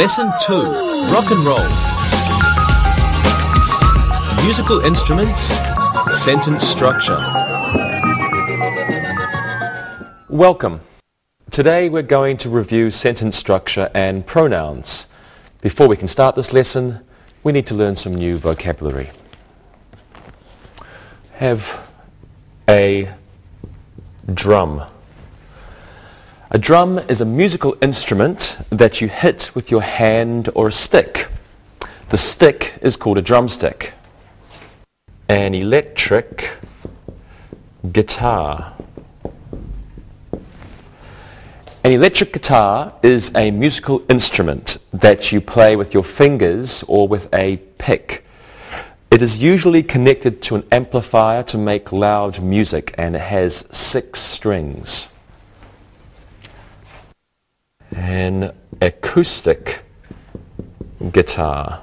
Lesson 2, Rock and Roll. Musical instruments, sentence structure. Welcome. Today we're going to review sentence structure and pronouns. Before we can start this lesson, we need to learn some new vocabulary. Have a drum. A drum is a musical instrument that you hit with your hand or a stick. The stick is called a drumstick. An electric guitar. An electric guitar is a musical instrument that you play with your fingers or with a pick. It is usually connected to an amplifier to make loud music, and it has 6 strings. An acoustic guitar.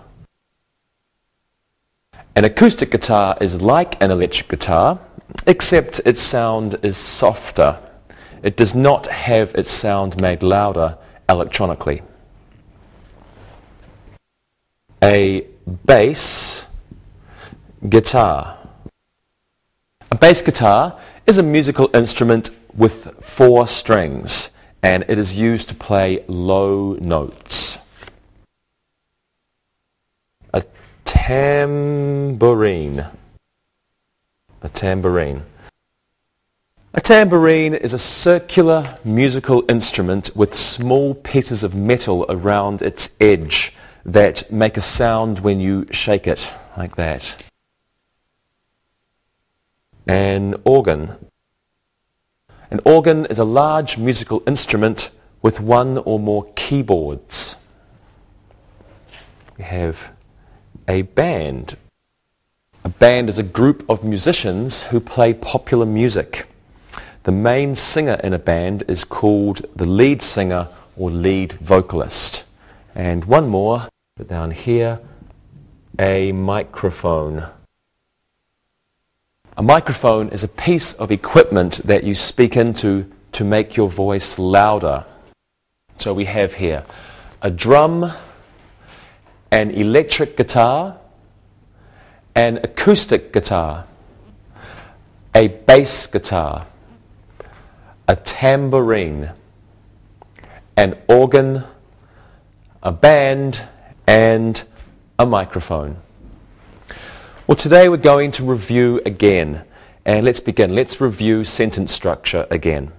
An acoustic guitar is like an electric guitar, except its sound is softer. It does not have its sound made louder electronically. A bass guitar. A bass guitar is a musical instrument with 4 strings, and it is used to play low notes. A tambourine. A tambourine. A tambourine is a circular musical instrument with small pieces of metal around its edge that make a sound when you shake it, like that. An organ. An organ is a large musical instrument with 1 or more keyboards. We have a band. A band is a group of musicians who play popular music. The main singer in a band is called the lead singer or lead vocalist. And one more, put down here, a microphone. A microphone is a piece of equipment that you speak into to make your voice louder. So we have here a drum, an electric guitar, an acoustic guitar, a bass guitar, a tambourine, an organ, a band, and a microphone. Well, today we're going to review again, and let's begin. Let's review sentence structure again.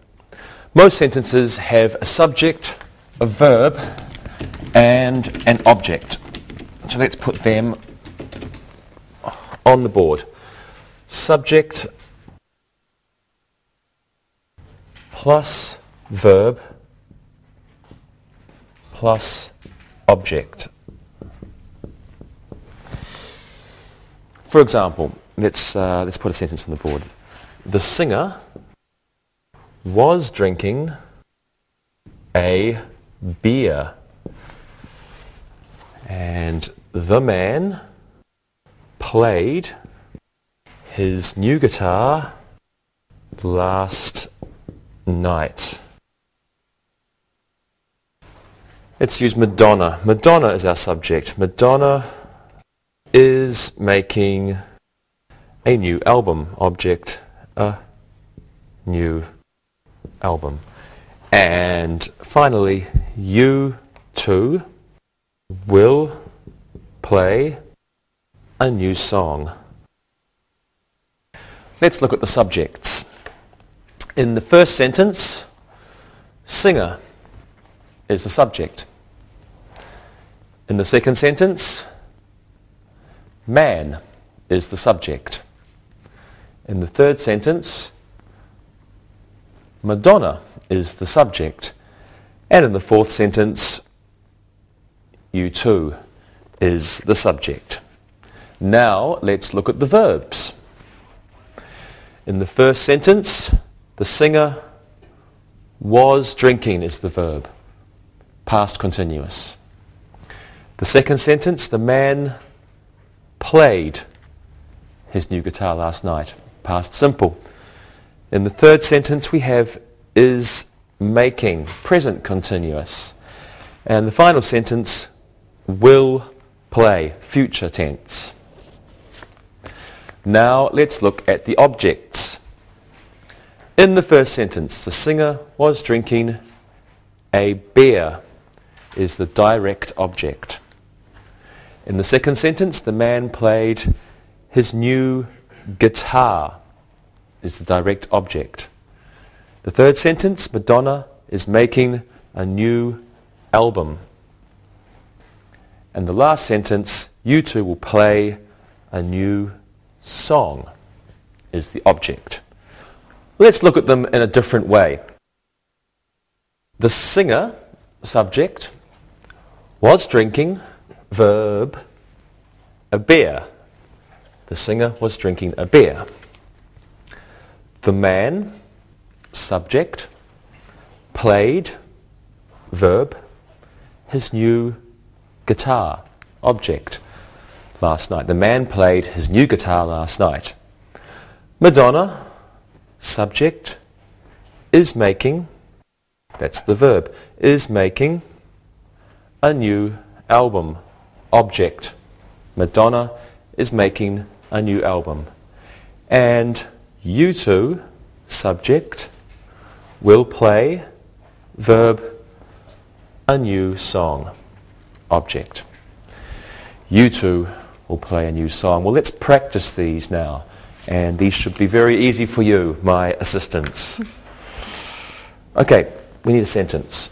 Most sentences have a subject, a verb, and an object. So let's put them on the board. Subject plus verb plus object. For example, let's put a sentence on the board. The singer was drinking a beer, and the man played his new guitar last night. Let's use Madonna. Madonna is our subject. Madonna is making a new album. Object, a new album. And finally, you two will play a new song. Let's look at the subjects. In the first sentence, singer is the subject. In the second sentence, man is the subject. In the third sentence, Madonna is the subject. And in the fourth sentence, you too is the subject. Now let's look at the verbs. In the first sentence, the singer was drinking is the verb, past continuous. The second sentence, the man played his new guitar last night, past simple. In the third sentence we have is making, present continuous. And the final sentence, will play, future tense. Now let's look at the objects. In the first sentence, the singer was drinking a beer is the direct object. In the second sentence, the man played his new guitar is the direct object. The third sentence, Madonna is making a new album. And the last sentence, you two will play a new song is the object. Let's look at them in a different way. The singer, subject, was drinking, verb, a beer. The singer was drinking a beer. The man, subject, played, verb, his new guitar, object, last night. The man played his new guitar last night. Madonna, subject, is making, that's the verb, is making a new album, object. Madonna is making a new album. And you two, subject, will play, verb, a new song, object. You two will play a new song. Well, let's practice these now. And these should be very easy for you, my assistants. Okay, we need a sentence.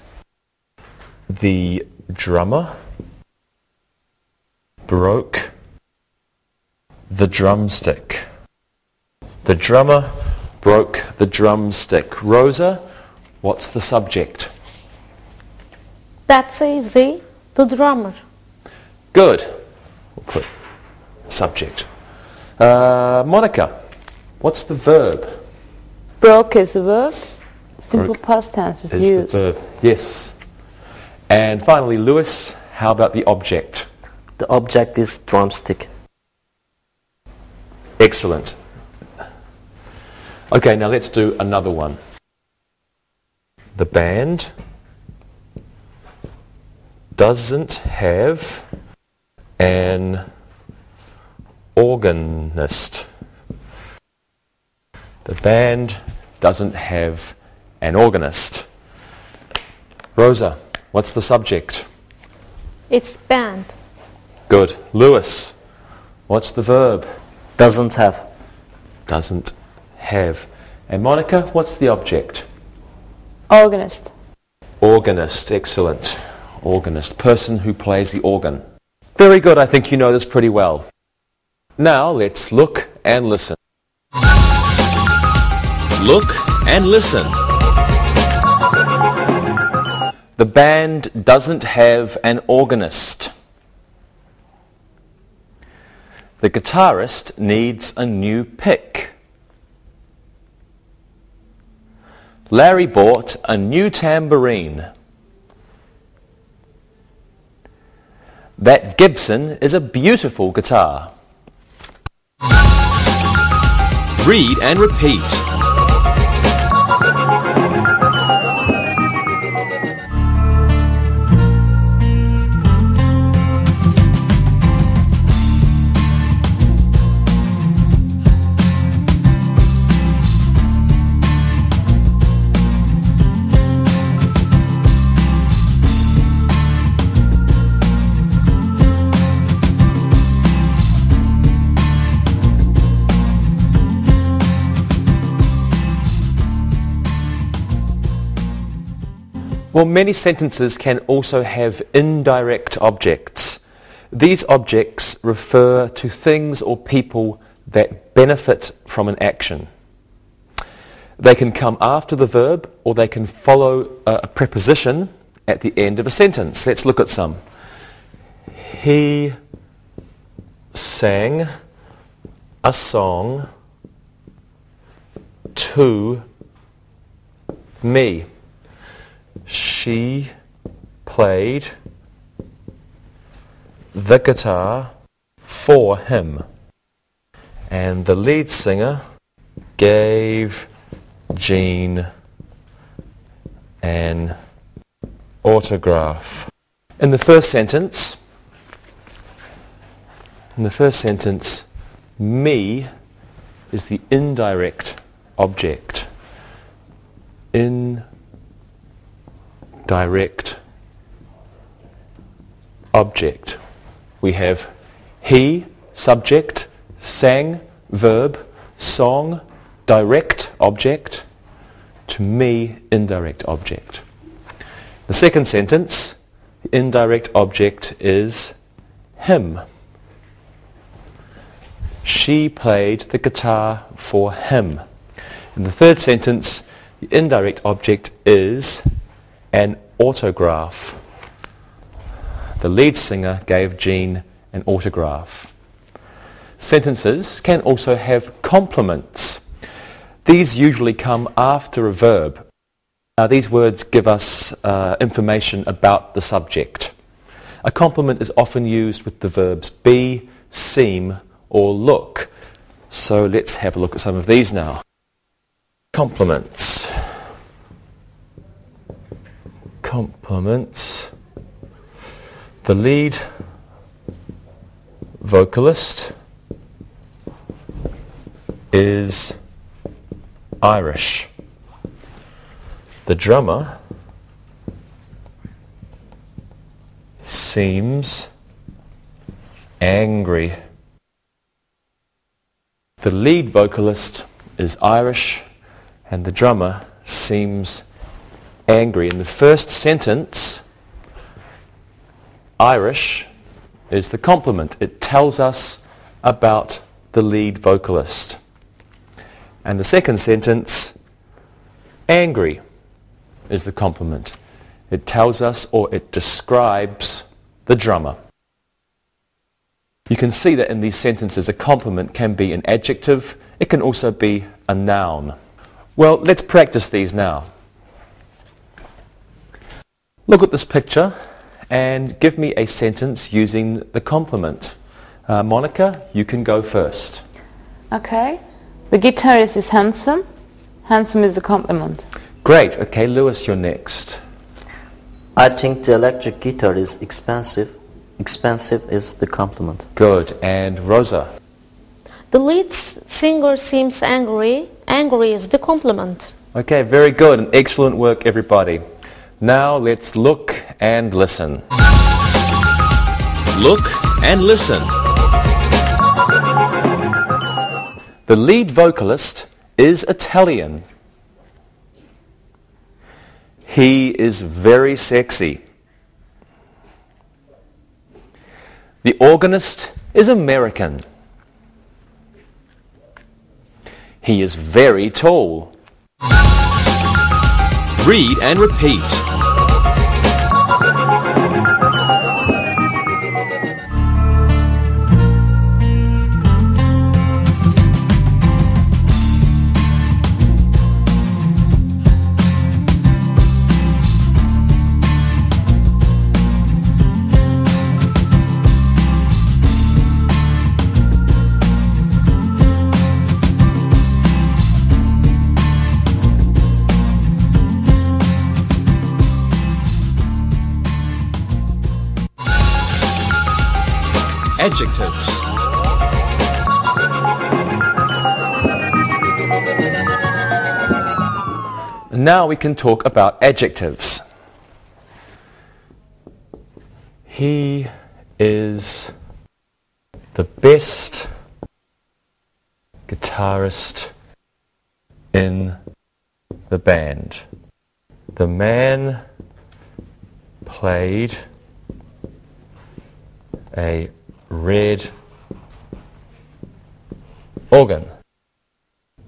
The drummer broke the drumstick. The drummer broke the drumstick. Rosa, what's the subject? That's easy. The drummer. Good. We'll put subject. Monica, what's the verb? Broke is the verb. Simple Broke past tense is is used. the verb. Yes. And finally, Lewis, how about the object? The object is drumstick. Excellent. Okay, now let's do another one. The band doesn't have an organist. The band doesn't have an organist. Rosa, what's the subject? It's band. Good. Lewis, what's the verb? Doesn't have. Doesn't have. And Monica, what's the object? Organist. Organist. Excellent. Organist. Person who plays the organ. Very good. I think you know this pretty well. Now let's look and listen. Look and listen. The band doesn't have an organist. The guitarist needs a new pick. Larry bought a new tambourine. That Gibson is a beautiful guitar. Read and repeat. Well, many sentences can also have indirect objects. These objects refer to things or people that benefit from an action. They can come after the verb or they can follow a preposition at the end of a sentence. Let's look at some. He sang a song to me. She played the guitar for him. And the lead singer gave Jean an autograph. In the first sentence, In the first sentence, me is the indirect object. Indirect object. We have he, subject, sang, verb, song, direct object, to me, indirect object. The second sentence, the indirect object is him. She played the guitar for him. In the third sentence, the indirect object is an autograph. The lead singer gave Jean an autograph. Sentences can also have complements. These usually come after a verb. These words give us information about the subject. A complement is often used with the verbs be, seem, or look. So let's have a look at some of these now. Complements. Complements. The lead vocalist is Irish. The drummer seems angry. The lead vocalist is Irish and the drummer seems angry. In the first sentence, Irish is the complement. It tells us about the lead vocalist. And the second sentence, angry, is the complement. It tells us or it describes the drummer. You can see that in these sentences a complement can be an adjective. It can also be a noun. Well, let's practice these now. Look at this picture and give me a sentence using the complement. Monica, you can go first. Okay. The guitarist is handsome. Handsome is a compliment. Great. Okay, Lewis, you're next. I think the electric guitar is expensive. Expensive is the compliment. Good. And Rosa? The lead singer seems angry. Angry is the compliment. Okay, very good and excellent work, everybody. Now let's look and listen. Look and listen. The lead vocalist is Italian. He is very sexy. The organist is American. He is very tall. Read and repeat. Adjectives. Now we can talk about adjectives. He is the best guitarist in the band. The man played a red organ.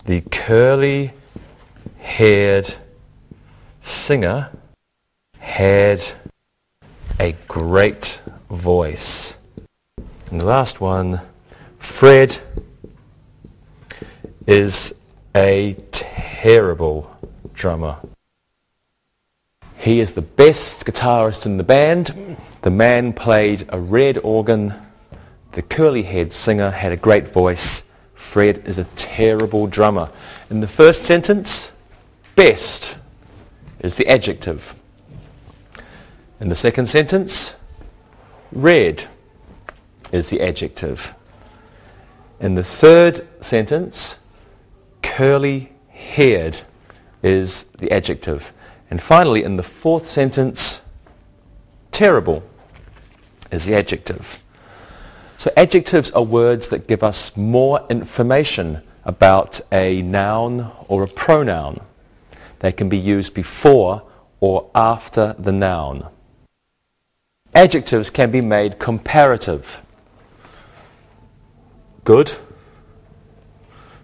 The curly-haired singer had a great voice. And the last one, Fred is a terrible drummer. He is the best guitarist in the band. The man played a red organ. The curly-haired singer had a great voice. Fred is a terrible drummer. In the first sentence, best is the adjective. In the second sentence, red is the adjective. In the third sentence, curly-haired is the adjective. And finally, in the fourth sentence, terrible is the adjective. So adjectives are words that give us more information about a noun or a pronoun. They can be used before or after the noun. Adjectives can be made comparative. Good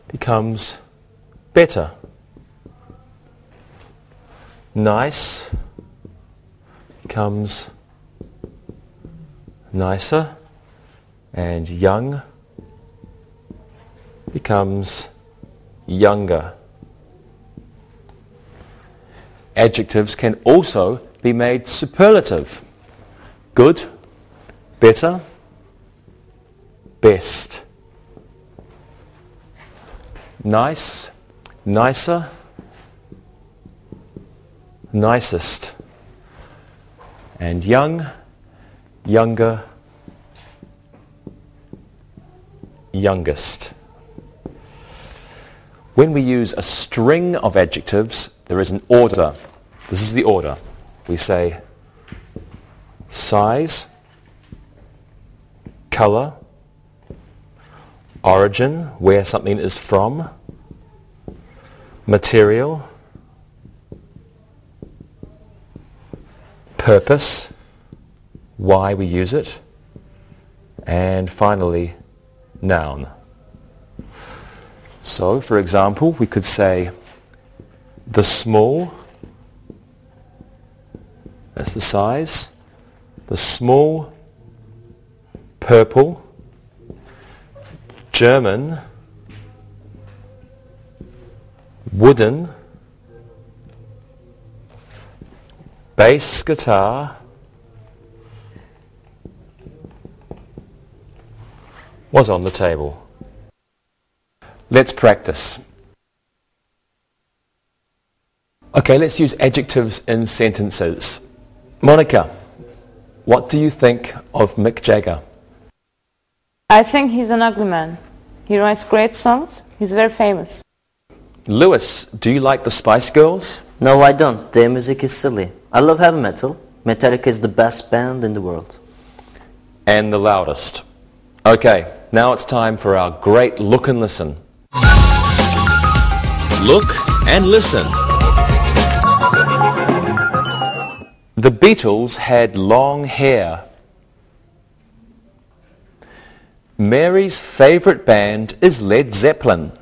becomes better. Nice becomes nicer. And young becomes younger. Adjectives can also be made superlative. Good, better, best. Nice, nicer, nicest. And young, younger, youngest. When we use a string of adjectives, there is an order. This is the order. We say size, color, origin, where something is from, material, purpose, why we use it, and finally, noun. So, for example, we could say the small, that's the size, the small, purple, German, wooden, bass guitar, was on the table. Let's practice. Okay, let's use adjectives in sentences. Monica, what do you think of Mick Jagger? I think he's an ugly man. He writes great songs. He's very famous. Lewis, do you like the Spice Girls? No, I don't. Their music is silly. I love heavy metal. Metallica is the best band in the world. And the loudest. Okay, now it's time for our great look and listen. Look and listen. The Beatles had long hair. Mary's favorite band is Led Zeppelin.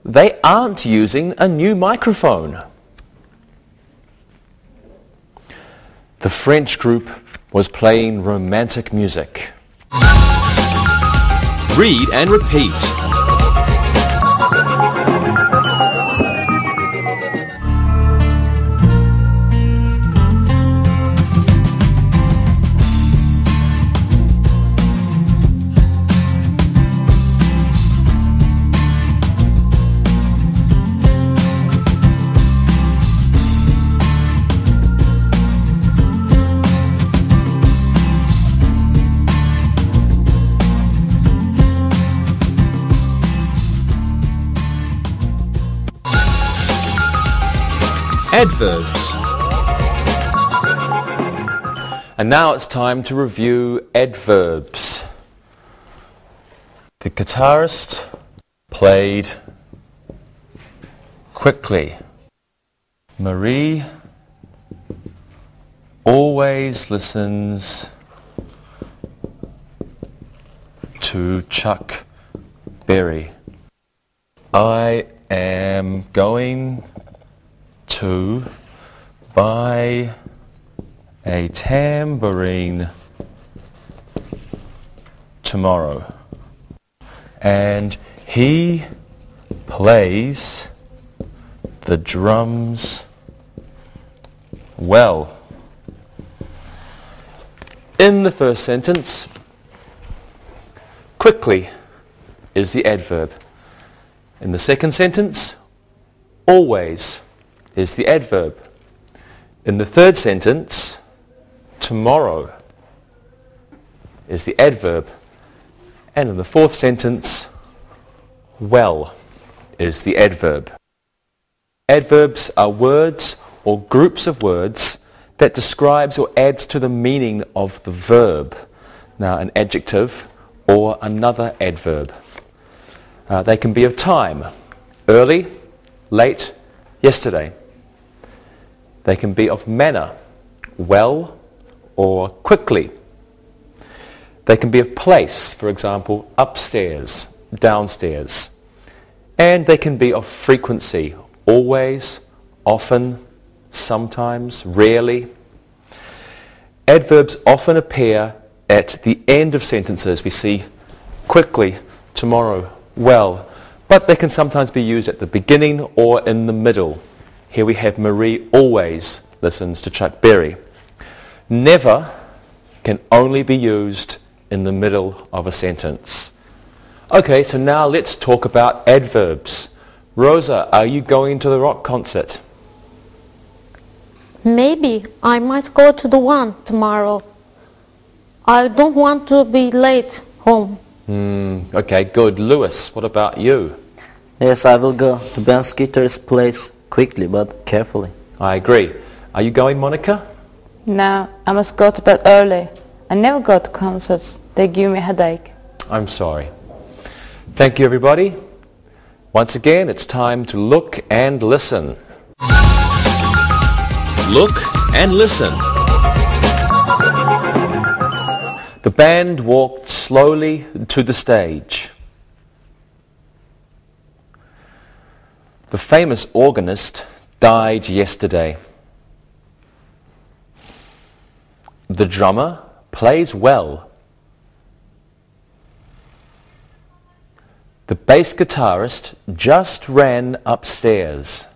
They aren't using a new microphone. The French group was playing romantic music. Read and repeat. Adverbs. And now it's time to review adverbs. The guitarist played quickly. Marie always listens to Chuck Berry. I am going to buy a tambourine tomorrow. And he plays the drums well. In the first sentence, quickly is the adverb. In the second sentence, always is the adverb. In the third sentence, tomorrow is the adverb. And in the fourth sentence, well is the adverb. Adverbs are words or groups of words that describes or adds to the meaning of the verb. Now, an adjective or another adverb. They can be of time, early, late, yesterday. They can be of manner, well or quickly. They can be of place, for example, upstairs, downstairs. And they can be of frequency, always, often, sometimes, rarely. Adverbs often appear at the end of sentences. We see quickly, tomorrow, well, but they can sometimes be used at the beginning or in the middle. Here we have Marie always listens to Chuck Berry. Never can only be used in the middle of a sentence. Okay, so now let's talk about adverbs. Rosa, are you going to the rock concert? Maybe I might go to the one tomorrow. I don't want to be late home. Okay, good. Lewis, what about you? Yes, I will go. The band's guitarist plays quickly but carefully. I agree. Are you going, Monica? No, I must go to bed early. I never go to concerts. They give me a headache. I'm sorry. Thank you, everybody. Once again, it's time to look and listen. Look and listen. The band walked slowly to the stage. The famous organist died yesterday. The drummer plays well. The bass guitarist just ran upstairs.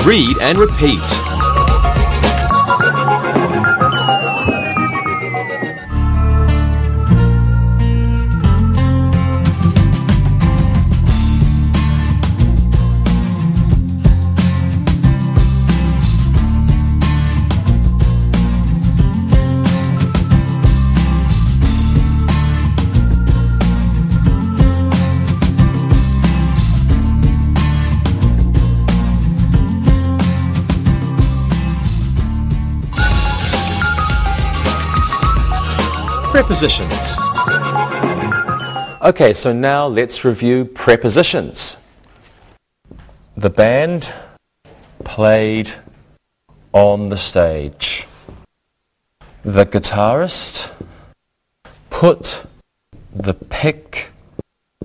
Read and repeat. Prepositions. Okay, so now let's review prepositions. The band played on the stage. The guitarist put the pick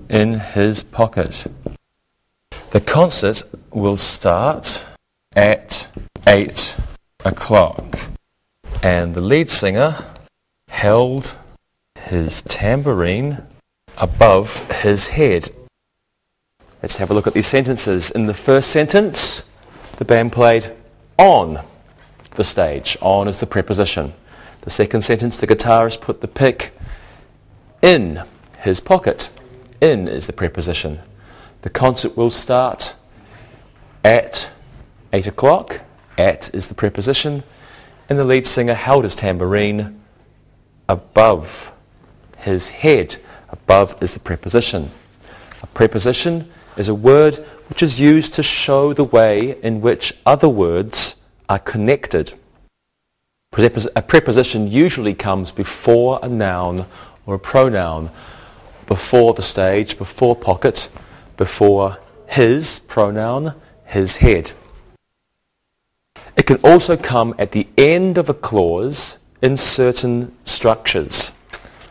in his pocket. The concert will start at 8 o'clock. And the lead singer held his tambourine above his head. Let's have a look at these sentences. In the first sentence, the band played on the stage. On is the preposition. The second sentence, the guitarist put the pick in his pocket. In is the preposition. The concert will start at 8 o'clock. At is the preposition. And the lead singer held his tambourine above his head. Above is the preposition. A preposition is a word which is used to show the way in which other words are connected. A preposition usually comes before a noun or a pronoun. Before the stage, before pocket, before his pronoun, his head. It can also come at the end of a clause in certain structures.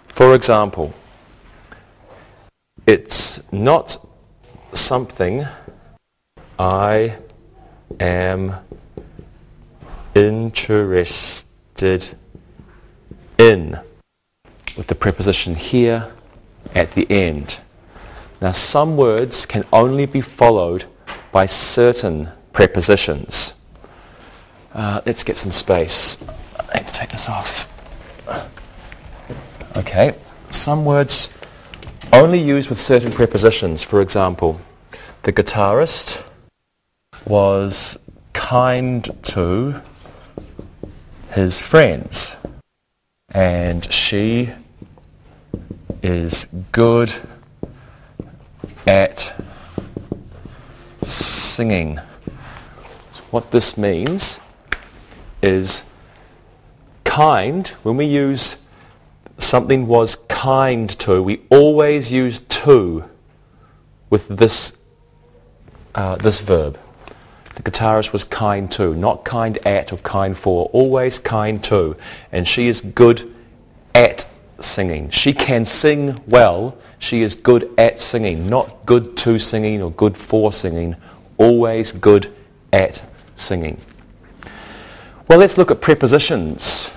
For example, it's not something I am interested in, with the preposition here at the end. Now, some words can only be followed by certain prepositions. Let's get some space. Let's take this off. Okay, some words only used with certain prepositions. For example, the guitarist was kind to his friends. and she is good at singing. What this means is kind. When we use something was kind to, we always use to with this verb. The guitarist was kind to, not kind at or kind for, always kind to. And she is good at singing. She can sing well. She is good at singing, not good to singing or good for singing. Always good at singing. Well, let's look at prepositions.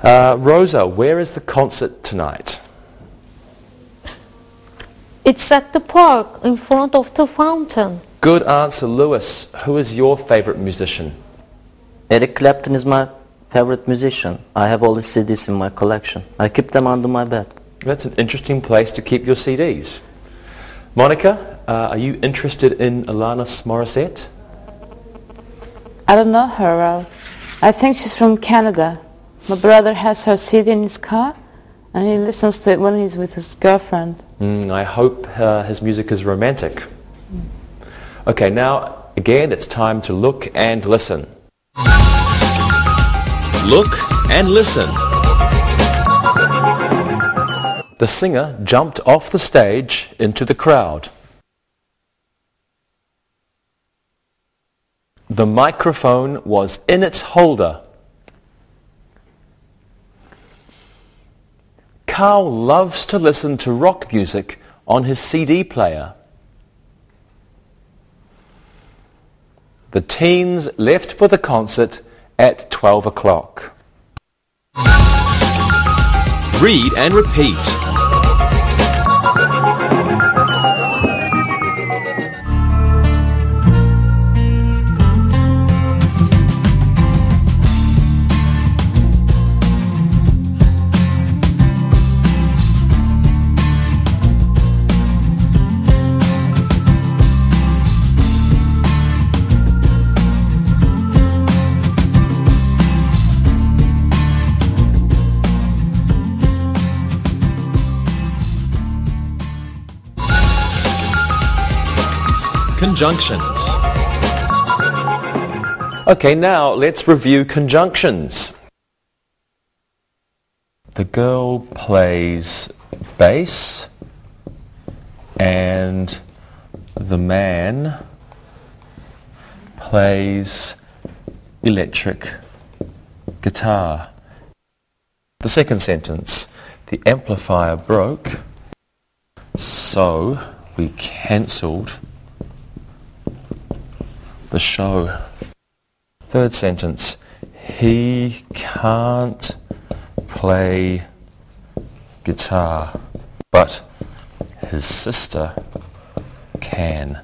Rosa, where is the concert tonight? It's at the park in front of the fountain. Good answer, Lewis. Who is your favorite musician? Eric Clapton is my favorite musician. I have all the CDs in my collection. I keep them under my bed. That's an interesting place to keep your CDs. Monica, are you interested in Alanis Morissette? I don't know her well. I think she's from Canada. My brother has her CD in his car and he listens to it when he's with his girlfriend. I hope his music is romantic. Okay, now again it's time to look and listen. Look and listen. The singer jumped off the stage into the crowd. The microphone was in its holder. Carl loves to listen to rock music on his CD player. The teens left for the concert at 12 o'clock. Read and repeat. Conjunctions. Okay, now let's review conjunctions. The girl plays bass and the man plays electric guitar. The second sentence, the amplifier broke, so we cancelled the show. Third sentence, he can't play guitar, but his sister can.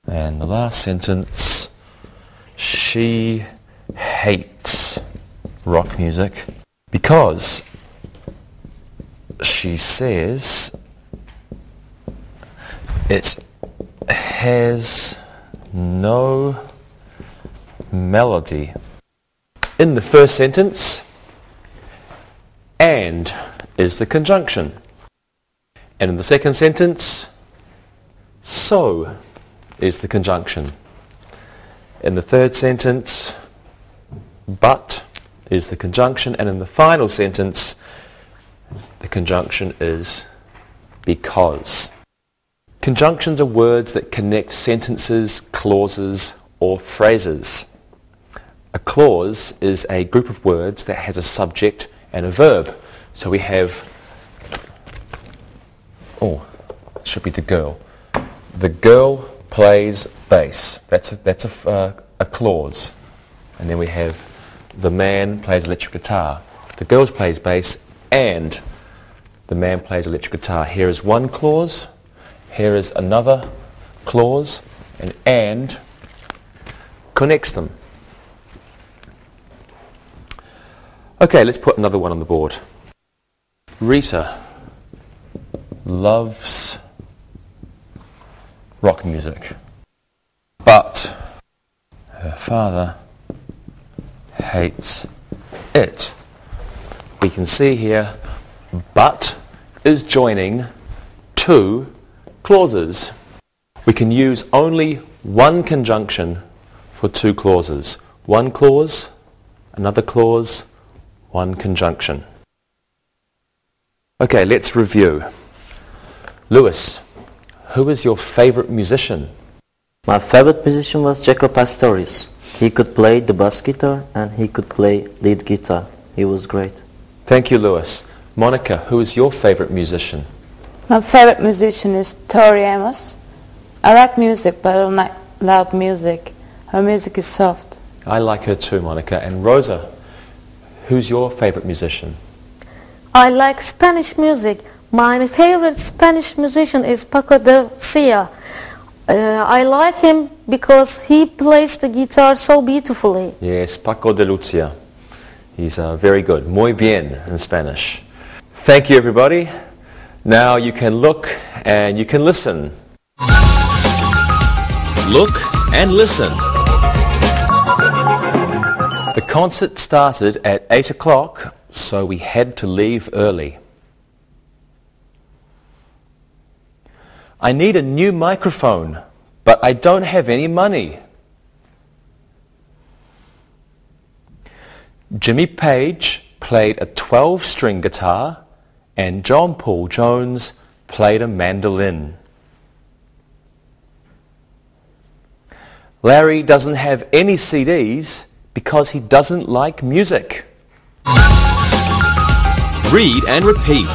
And the last sentence, she hates rock music because she says it has no melody. In the first sentence, and is the conjunction. And in the second sentence, so is the conjunction. In the third sentence, but is the conjunction. And in the final sentence, the conjunction is because. Conjunctions are words that connect sentences, clauses, or phrases. A clause is a group of words that has a subject and a verb. So we have, it should be the girl. The girl plays bass. That's a clause. And then we have the man plays electric guitar. The girl plays bass and the man plays electric guitar. Here is one clause. Here is another clause, and connects them. Okay, let's put another one on the board. Rita loves rock music, but her father hates it. can see here, but is joining two clauses. We can use only one conjunction for two clauses. One clause, another clause, one conjunction. Okay, let's review. Lewis, who is your favorite musician? My favorite musician was Jaco Pastorius. He could play the bass guitar and he could play lead guitar. He was great. Thank you, Lewis. Monica, who is your favorite musician? My favorite musician is Tori Amos. I like music, but I don't like loud music. Her music is soft. I like her too, Monica. And Rosa, who's your favorite musician? I like Spanish music. My favorite Spanish musician is Paco de Cia. I like him because he plays the guitar so beautifully. Yes, Paco de Lucia. He's very good. Muy bien in Spanish. Thank you, everybody. Now you can look and you can listen. Look and listen. The concert started at 8 o'clock, so we had to leave early. I need a new microphone, but I don't have any money. Jimmy Page played a 12-string guitar and John Paul Jones played a mandolin. Larry doesn't have any CDs because he doesn't like music. Read and repeat.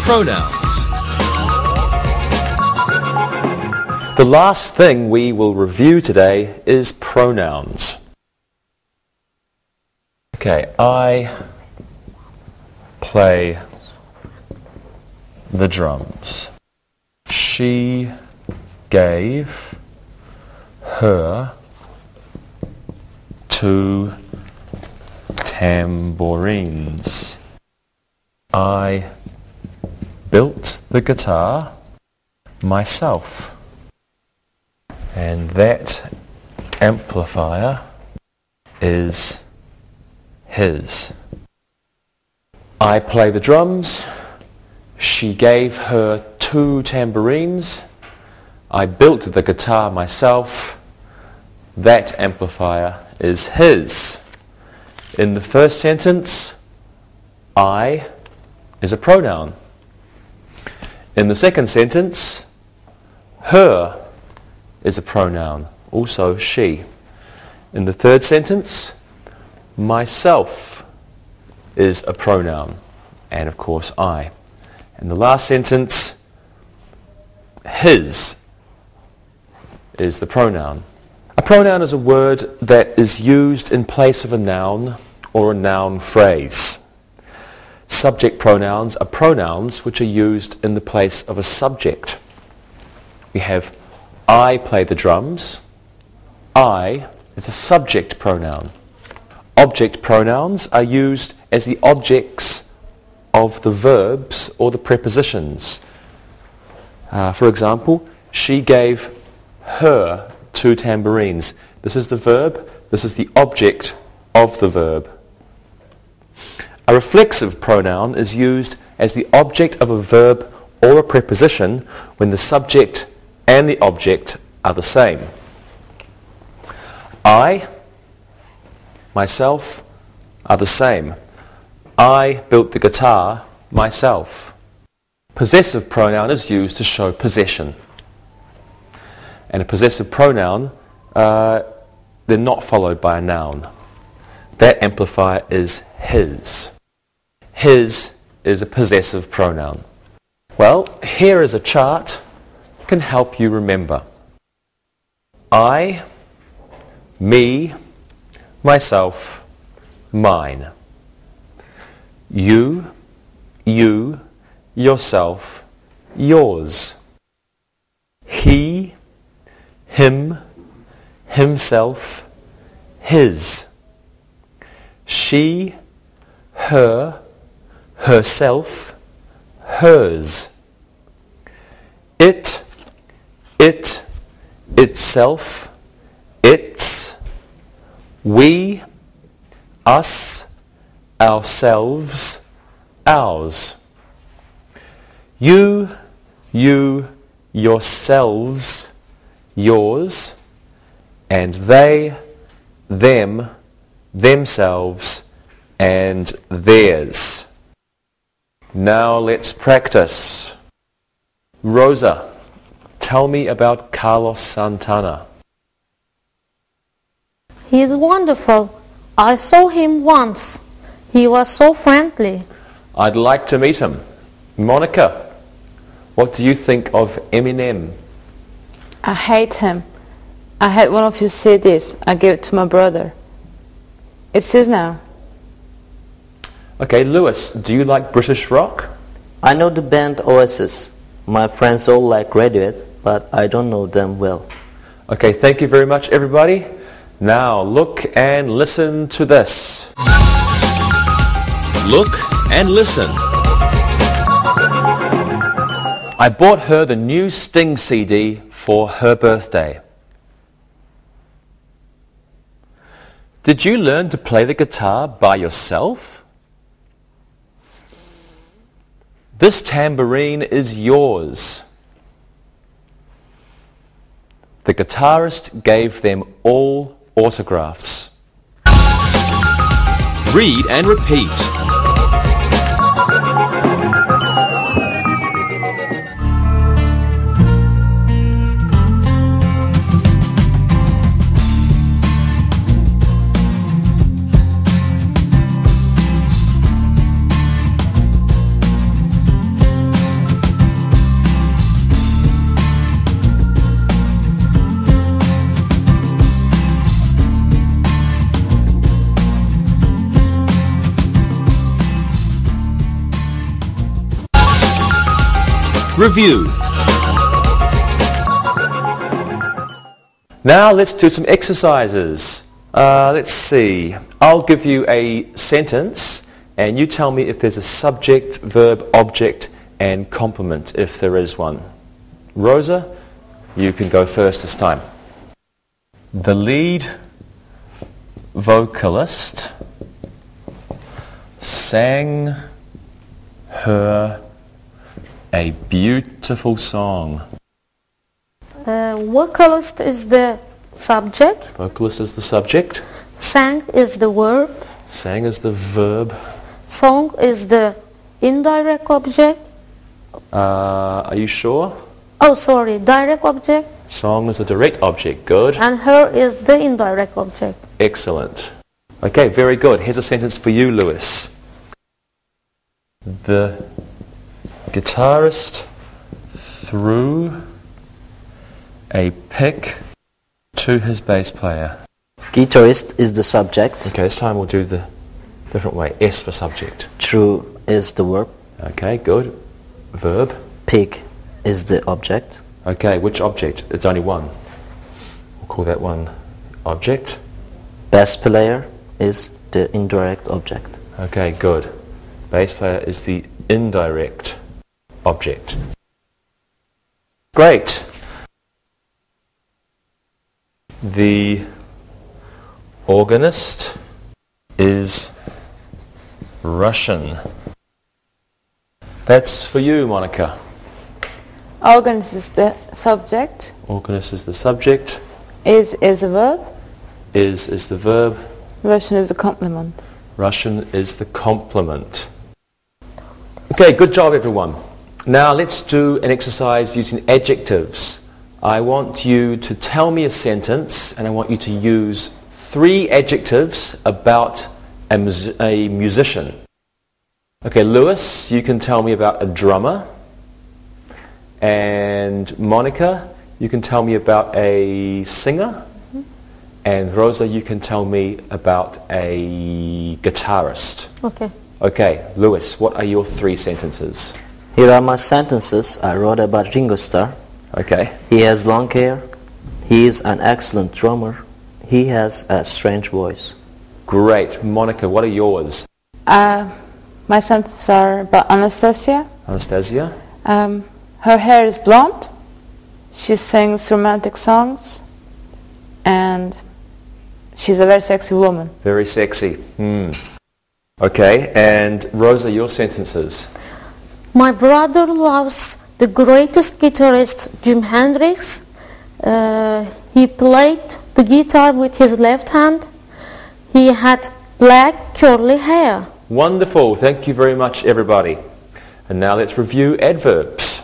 Pronouns. The last thing we will review today is pronouns. Okay, I play the drums. She gave her 2 tambourines. I built the guitar myself, and that amplifier is his. I play the drums. She gave her 2 tambourines. I built the guitar myself. That amplifier is his. In the first sentence, I is a pronoun. In the second sentence, her is a pronoun, also she. In the third sentence, myself is a pronoun, and of course I. In the last sentence, his is the pronoun. A pronoun is a word that is used in place of a noun or a noun phrase. Subject pronouns are pronouns which are used in the place of a subject. We have I play the drums. I is a subject pronoun. Object pronouns are used as the objects of the verbs or the prepositions. For example, she gave her 2 tambourines. This is the verb. This is the object of the verb. A reflexive pronoun is used as the object of a verb or a preposition when the subject and the object are the same. I, myself, are the same. I built the guitar myself. Possessive pronoun is used to show possession. And a possessive pronoun, they're not followed by a noun. That amplifier is his. His is a possessive pronoun. Well, here is a chart that can help you remember. I, me, myself, mine. You, yourself, yours. He, him, himself, his. She, her, herself, hers. It, itself, its. We, us, ourselves, ours. You, yourselves, yours. And they, them, themselves, and theirs. Now let's practice. Rosa, tell me about Carlos Santana. He is wonderful. I saw him once. He was so friendly. I'd like to meet him. Monica, what do you think of Eminem? I hate him. I had one of his CDs. I gave it to my brother. It's his now. Okay, Lewis, do you like British rock? I know the band Oasis. My friends all like Radiohead, but I don't know them well. Okay, thank you very much, everybody. Now look and listen to this. Look and listen. I bought her the new Sting CD for her birthday. Did you learn to play the guitar by yourself? This tambourine is yours. The guitarist gave them all autographs. Read and repeat. Review. Now let's do some exercises. Let's see. I'll give you a sentence and you tell me if there's a subject, verb, object and complement if there is one. Rosa, you can go first this time. The lead vocalist sang her a beautiful song. Vocalist is the subject. Vocalist is the subject. Sang is the verb. Sang is the verb. Song is the indirect object. Are you sure? Oh, sorry, direct object. Song is the direct object. Good. And her is the indirect object. Excellent. Okay, very good. Here's a sentence for you, Lewis. The guitarist threw a pick to his bass player. Guitarist is the subject. Okay, this time we'll do the different way. S for subject. Threw is the verb. Okay, good. Verb. Pick is the object. Okay, which object? It's only one. We'll call that one object. Bass player is the indirect object. Okay, good. Bass player is the indirect object. Great. The organist is Russian. That's for you, Monica. Organist is the subject. Organist is the subject. Is a verb. Is the verb. Russian is the complement. Russian is the complement. Okay, good job everyone. Now let's do an exercise using adjectives. I want you to tell me a sentence and I want you to use 3 adjectives about a musician. Okay, Lewis, you can tell me about a drummer. And Monica, you can tell me about a singer. And Rosa, you can tell me about a guitarist. Okay. Okay, Lewis, what are your 3 sentences? Here are my sentences I wrote about Ringo Starr. Okay. He has long hair. He is an excellent drummer. He has a strange voice. Great. Monica, what are yours? My sentences are about Anastasia. Anastasia? Her hair is blonde. She sings romantic songs. And she's a very sexy woman. Very sexy. Okay, and Rosa, your sentences? My brother loves the greatest guitarist, Jim Hendrix. He played the guitar with his left hand. He had black curly hair. Wonderful. Thank you very much, everybody. And now let's review adverbs.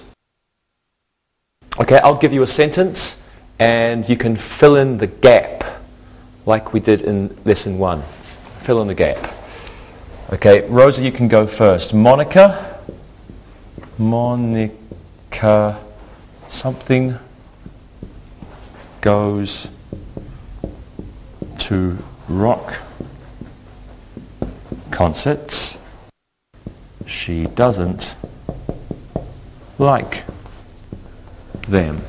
Okay, I'll give you a sentence and you can fill in the gap like we did in lesson 1. Fill in the gap. Okay, Rosa, you can go first. Monica, something goes to rock concerts. She doesn't like them.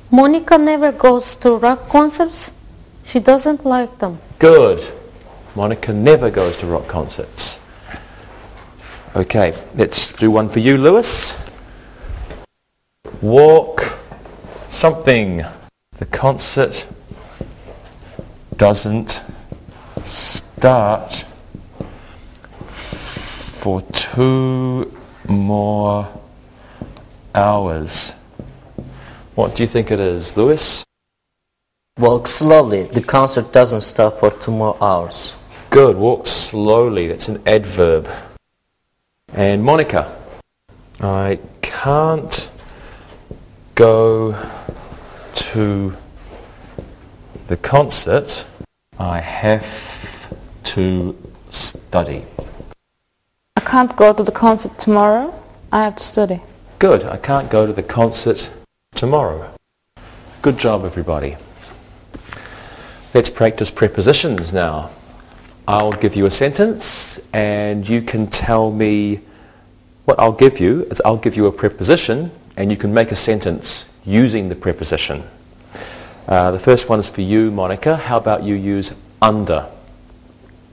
Monica never goes to rock concerts. She doesn't like them. Good. Monica never goes to rock concerts. Okay, let's do one for you, Lewis. Walk something. The concert doesn't start for 2 more hours. What do you think it is, Lewis? Walk slowly. The concert doesn't start for 2 more hours. Good. Walk slowly. That's an adverb. And Monica, I can't go to the concert. I have to study. I can't go to the concert tomorrow. I have to study. Good. I can't go to the concert tomorrow. Good job, everybody. Let's practice prepositions now. I'll give you a sentence and you can tell me what I'll give you is I'll give you a preposition and you can make a sentence using the preposition. The first one is for you, Monica. How about you use under?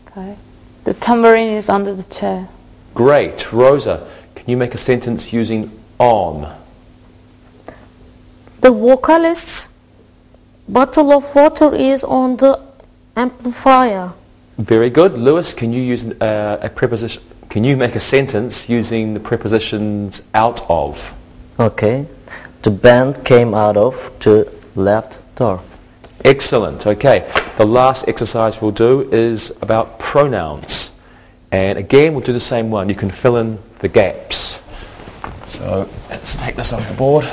Okay. The tambourine is under the chair. Great. Rosa, can you make a sentence using on? The vocalist's bottle of water is on the amplifier. Very good. Lewis, can you use a preposition? Can you make a sentence using the prepositions out of? Okay. The band came out of the left door. Excellent. Okay. The last exercise we'll do is about pronouns. And again, we'll do the same one. You can fill in the gaps. So let's take this off the board.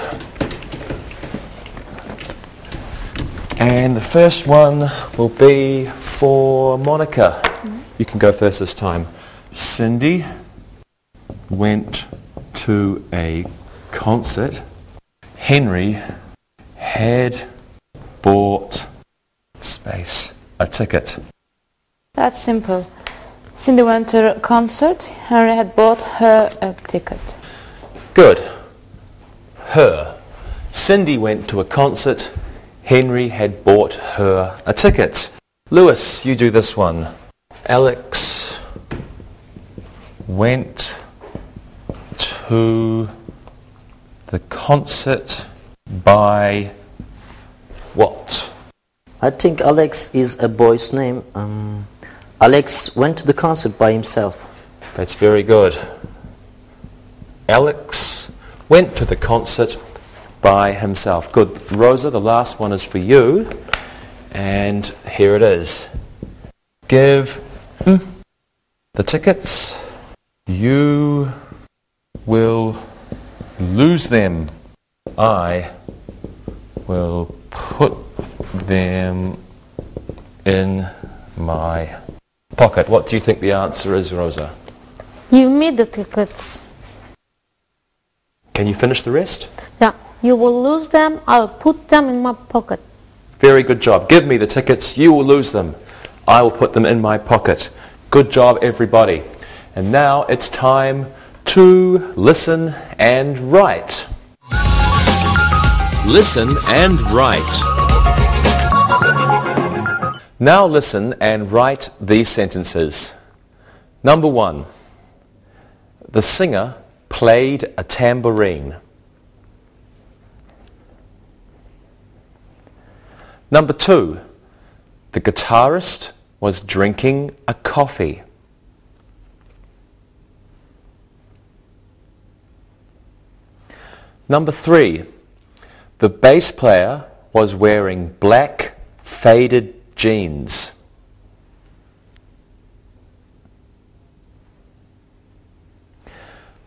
And the first one will be for Monica. You can go first this time. Cindy went to a concert. Henry had bought a ticket. That's simple. Cindy went to a concert. Henry had bought her a ticket. Good. Her. Cindy went to a concert. Henry had bought her a ticket. Lewis, you do this one. Alex went to the concert by what? I think Alex is a boy's name. Alex went to the concert by himself. That's very good. Alex went to the concert by himself. Good. Rosa, the last one is for you. And here it is. Give the tickets. You will lose them. I will put them in my pocket. What do you think the answer is, Rosa? Give me the tickets. Can you finish the rest? Yeah. You will lose them. I'll put them in my pocket. Very good job. Give me the tickets. You will lose them. I will put them in my pocket. Good job, everybody. And now it's time to listen and write. Listen and write. Now listen and write these sentences. Number 1. The singer played a tambourine. Number 2. The guitarist was drinking a coffee. Number 3. The bass player was wearing black, faded jeans.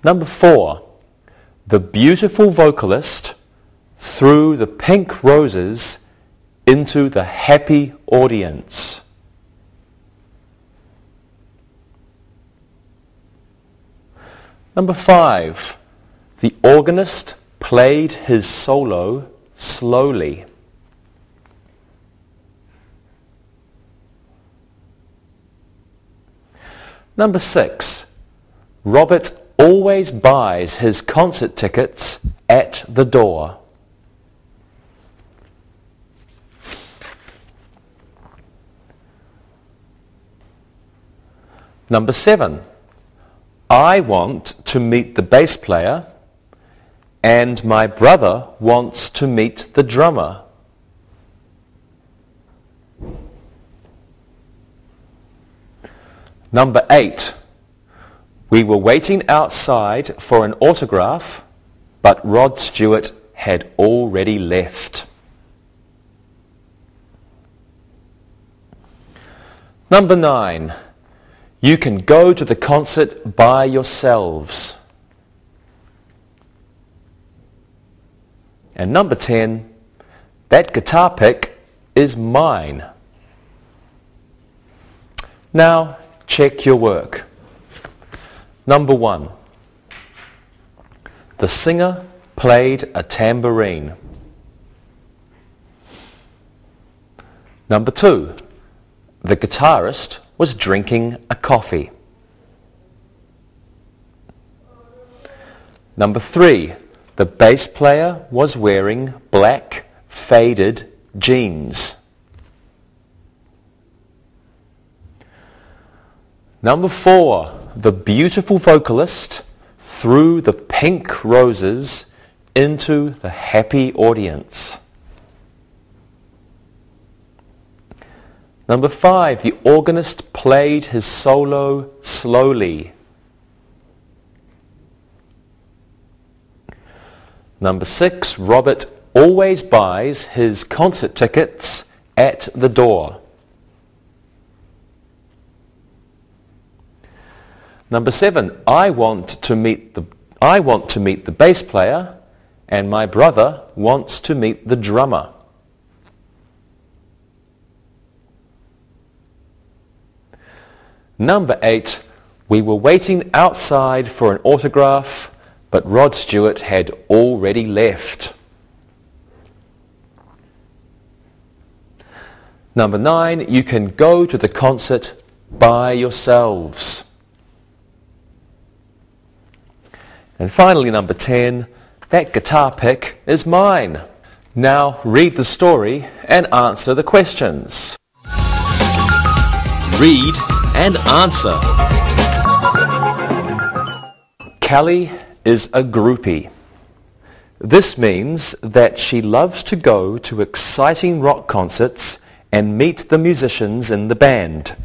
Number 4. The beautiful vocalist threw the pink roses into the happy audience. Number 5. The organist played his solo slowly. Number 6. Robert always buys his concert tickets at the door. Number 7. I want to meet the bass player and my brother wants to meet the drummer. Number 8. We were waiting outside for an autograph, but Rod Stewart had already left. Number 9. You can go to the concert by yourselves. And number 10. That guitar pick is mine. Now, check your work. Number 1. The singer played a tambourine. Number 2. The guitarist was drinking a coffee. Number 3. The bass player was wearing black, faded jeans. Number 4. The beautiful vocalist threw the pink roses into the happy audience. Number 5. The organist played his solo slowly. Number 6. Robert always buys his concert tickets at the door. Number 7. I want to meet the bass player and my brother wants to meet the drummer. Number 8. We were waiting outside for an autograph, but Rod Stewart had already left. Number 9. You can go to the concert by yourselves. And finally, number 10. That guitar pick is mine. Now read the story and answer the questions. Read and answer. Callie is a groupie. This means that she loves to go to exciting rock concerts and meet the musicians in the band.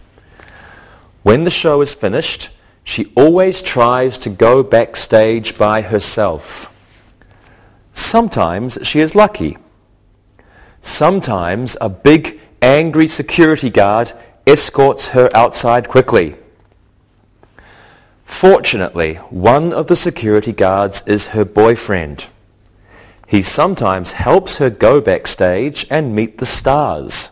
When the show is finished, she always tries to go backstage by herself. Sometimes she is lucky. Sometimes a big, angry security guard escorts her outside quickly. Fortunately, one of the security guards is her boyfriend. He sometimes helps her go backstage and meet the stars.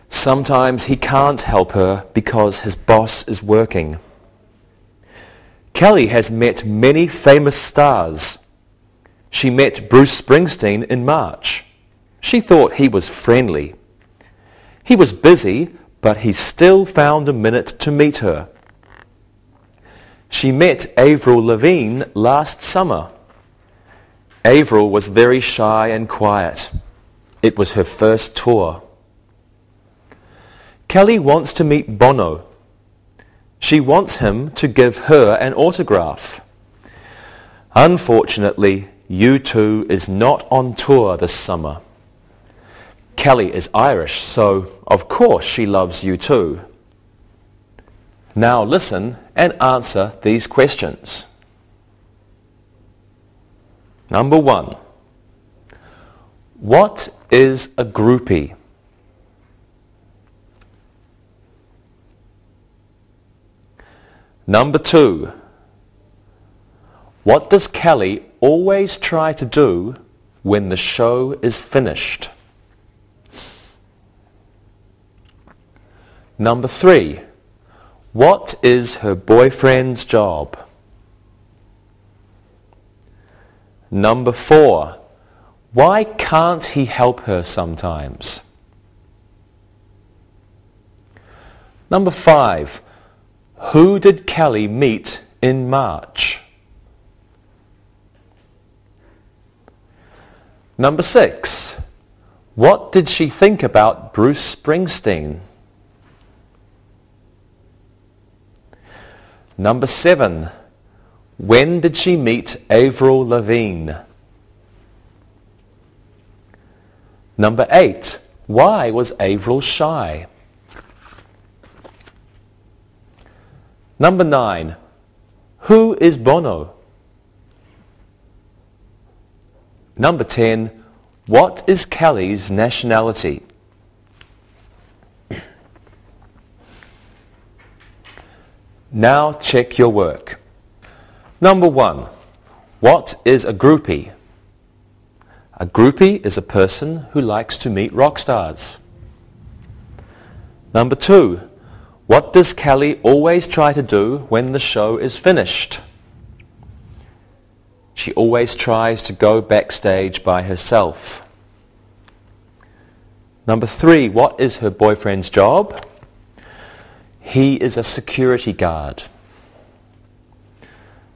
Sometimes he can't help her because his boss is working. Kelly has met many famous stars. She met Bruce Springsteen in March. She thought he was friendly. He was busy, but he still found a minute to meet her. She met Avril Lavigne last summer. Avril was very shy and quiet. It was her first tour. Kelly wants to meet Bono. She wants him to give her an autograph. Unfortunately, U2 is not on tour this summer. Kelly is Irish, so of course she loves U2. Now listen and answer these questions. Number 1. What is a groupie? Number 2. What does Kelly always try to do when the show is finished? Number 3. What is her boyfriend's job? Number 4. Why can't he help her sometimes? Number 5. Who did Kelly meet in March? Number 6. What did she think about Bruce Springsteen? Number 7. When did she meet Avril Lavigne? Number 8. Why was Avril shy? Number 9. Who is Bono? Number 10. What is Kelly's nationality? Now check your work. Number 1. What is a groupie? A groupie is a person who likes to meet rock stars. Number 2. What does Kelly always try to do when the show is finished? She always tries to go backstage by herself. Number 3. What is her boyfriend's job? He is a security guard.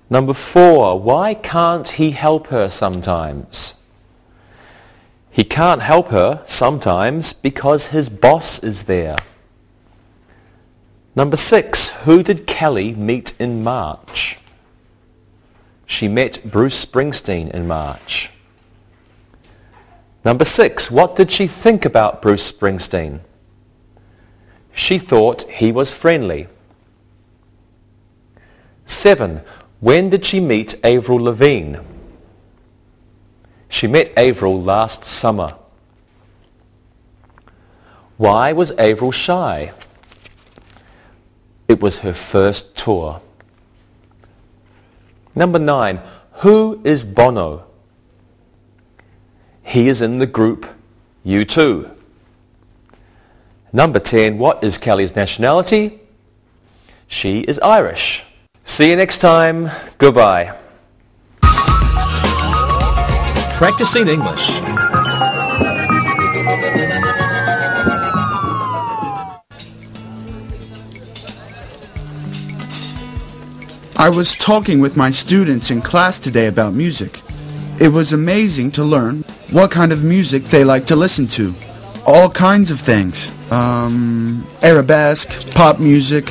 Number 4. Why can't he help her sometimes? He can't help her sometimes because his boss is there. Number 6. Who did Kelly meet in March? She met Bruce Springsteen in March. Number 6. What did she think about Bruce Springsteen? She thought he was friendly. 7. When did she meet Avril Lavigne? She met Avril last summer. Why was Avril shy? It was her first tour. Number 9. Who is Bono? He is in the group U2. Number 10. What is Kelly's nationality? She is Irish. See you next time. Goodbye. Practicing English. I was talking with my students in class today about music. It was amazing to learn what kind of music they like to listen to. All kinds of things. Arabesque, pop music,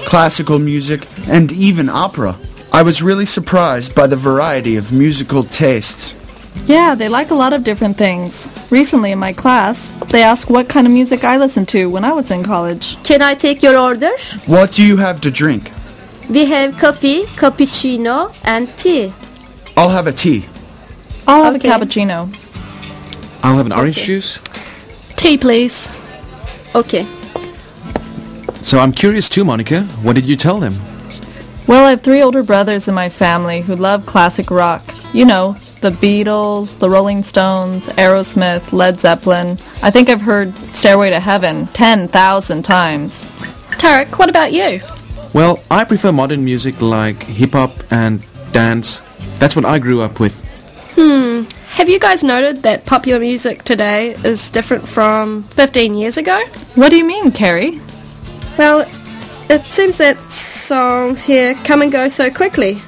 classical music, and even opera. I was really surprised by the variety of musical tastes. Yeah, they like a lot of different things. Recently in my class, they asked what kind of music I listened to when I was in college. Can I take your order? What do you have to drink? We have coffee, cappuccino, and tea. I'll have a tea. I'll have Okay. a cappuccino. I'll have an orange juice. Tea, please. Okay. So I'm curious too, Monica. What did you tell them? Well, I have 3 older brothers in my family who love classic rock. You know, the Beatles, the Rolling Stones, Aerosmith, Led Zeppelin. I think I've heard Stairway to Heaven 10,000 times. Tarek, what about you? Well, I prefer modern music like hip-hop and dance. That's what I grew up with. Have you guys noted that popular music today is different from 15 years ago? What do you mean, Carrie? Well, it seems that songs here come and go so quickly.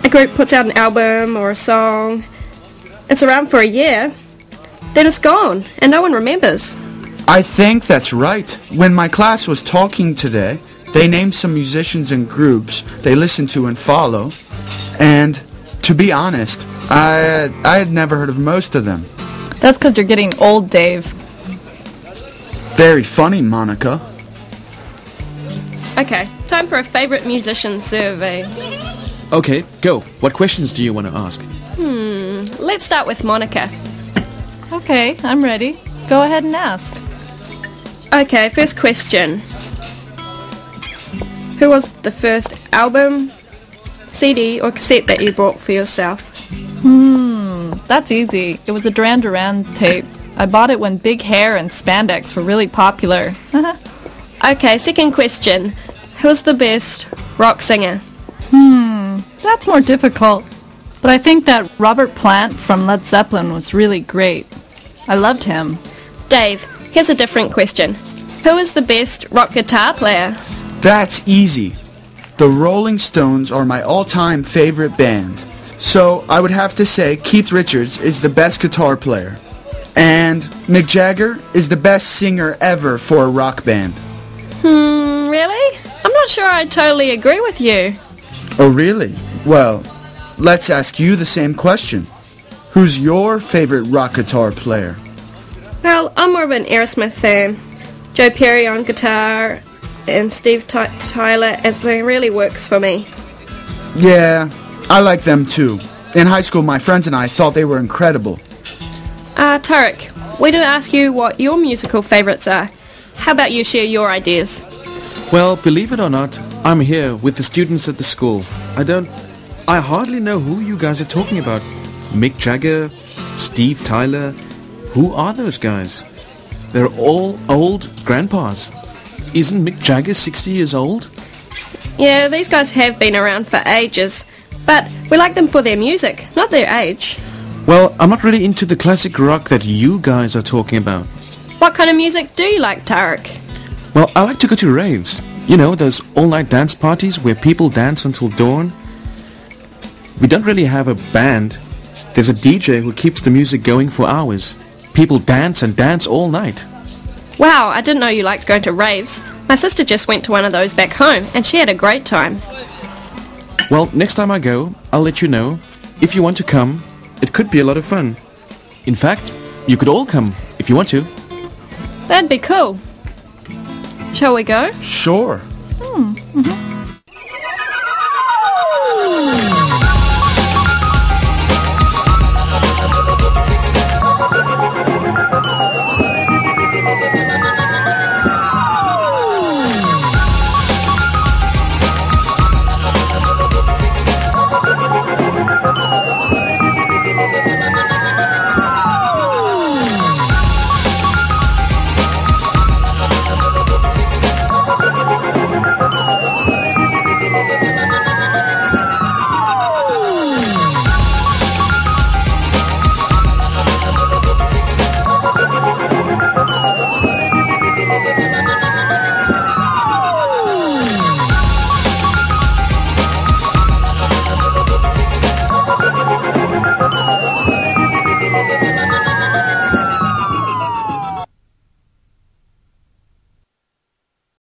A group puts out an album or a song. It's around for a year. Then it's gone, and no one remembers. I think that's right. When my class was talking today, they named some musicians and groups they listen to and follow. And to be honest, I had never heard of most of them. That's because you're getting old, Dave. Very funny, Monica. Okay, time for a favorite musician survey. Okay, go. What questions do you want to ask? Let's start with Monica. Okay, I'm ready. Go ahead and ask. Okay, first question. Who was the first album, CD or cassette that you bought for yourself? That's easy. It was a Duran Duran tape. I bought it when big hair and spandex were really popular. Okay, second question. Who's the best rock singer? That's more difficult. But I think that Robert Plant from Led Zeppelin was really great. I loved him. Dave, here's a different question. Who is the best rock guitar player? That's easy. The Rolling Stones are my all-time favorite band. So I would have to say Keith Richards is the best guitar player. And Mick Jagger is the best singer ever for a rock band. Really? I'm not sure I totally agree with you. Oh, really? Well, let's ask you the same question. Who's your favorite rock guitar player? Well, I'm more of an Aerosmith fan. Joe Perry on guitar and Steve Tyler as they really works for me. Yeah, I like them too. In high school, my friends and I thought they were incredible. Tarek, we didn't ask you what your musical favorites are. How about you share your ideas? Well, believe it or not, I'm here with the students at the school. I hardly know who you guys are talking about. Mick Jagger, Steve Tyler. Who are those guys? They're all old grandpas. Isn't Mick Jagger 60 years old? Yeah, these guys have been around for ages, but we like them for their music, not their age. Well, I'm not really into the classic rock that you guys are talking about. What kind of music do you like, Tarek? Well, I like to go to raves. You know, those all-night dance parties where people dance until dawn. We don't really have a band. There's a DJ who keeps the music going for hours. People dance and dance all night. Wow, I didn't know you liked going to raves. My sister just went to one of those back home, and she had a great time. Well, next time I go, I'll let you know. If you want to come, it could be a lot of fun. In fact, you could all come if you want to. That'd be cool. Shall we go? Sure. Mm-hmm.